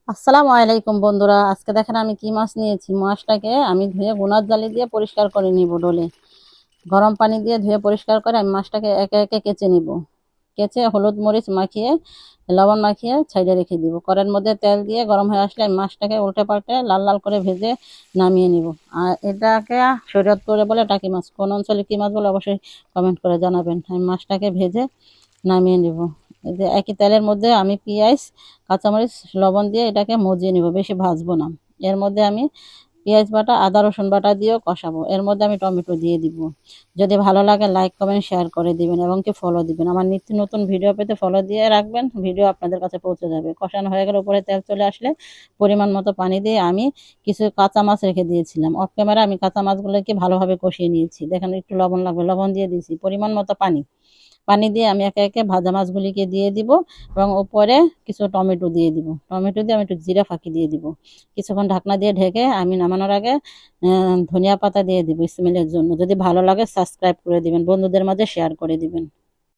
আসসালামু আলাইকুম বন্ধুরা, আজকে দেখেন আমি কি মাছ নিয়েছি। মাছটাকে আমি ধুয়ে গুনার জালি দিয়ে পরিষ্কার করে নিব। ডলে গরম পানি দিয়ে ধুয়ে পরিষ্কার করে আমি মাছটাকে একে একে কেচে নিব। কেচে হলুদ মরিচ মাখিয়ে লবণ মাখিয়ে ছাইডে রেখে দিব। কড়াইয়ের মধ্যে তেল দিয়ে গরম হয়ে আসলে আমি মাছটাকে উল্টে পাল্টে লাল লাল করে ভেজে নামিয়ে নিব। আর এটাকে শরীয়তপুরে বলে টাকি মাছ, কোন অঞ্চলে কি মাছ বলে অবশ্যই কমেন্ট করে জানাবেন। আমি মাছটাকে ভেজে নামিয়ে নিব। এই যে একই তেলের মধ্যে আমি পেঁয়াজ কাঁচামরিচ লবণ দিয়ে এটাকে মজিয়ে নিব, বেশি ভাজবো না। এর মধ্যে আমি পেঁয়াজ বাটা আদা রসুন বাটা দিয়েও কষাবো। এর মধ্যে আমি টমেটো দিয়ে দিব। যদি ভালো লাগে লাইক কমেন্ট শেয়ার করে দিবেন এবং কি ফলো দিবেন। আমার নিত্য নতুন ভিডিও পেতে ফলো দিয়ে রাখবেন, ভিডিও আপনাদের কাছে পৌঁছে যাবে। কষানো হয়ে গেলে উপরে তেল চলে আসলে পরিমাণ মতো পানি দিয়ে আমি কিছু কাঁচা মাছ রেখে দিয়েছিলাম। অফ ক্যামেরা আমি কাঁচা মাছগুলোকে ভালোভাবে কষিয়ে নিয়েছি। দেখেন একটু লবণ লাগবে, লবণ দিয়ে দিয়েছি। পরিমাণ মতো পানি পানি দিয়ে আমি একে একে ভাজা মাছগুলিকে দিয়ে দিব এবং উপরে কিছু টমেটো দিয়ে দিব। টমেটো দিয়ে আমি একটু জিরা ফাঁকি দিয়ে দিব। কিছুক্ষণ ঢাকনা দিয়ে ঢেকে আমি নামানোর আগে ধনিয়া পাতা দিয়ে দিব স্মেলের জন্য। যদি ভালো লাগে সাবস্ক্রাইব করে দিবেন, বন্ধুদের মাঝে শেয়ার করে দিবেন।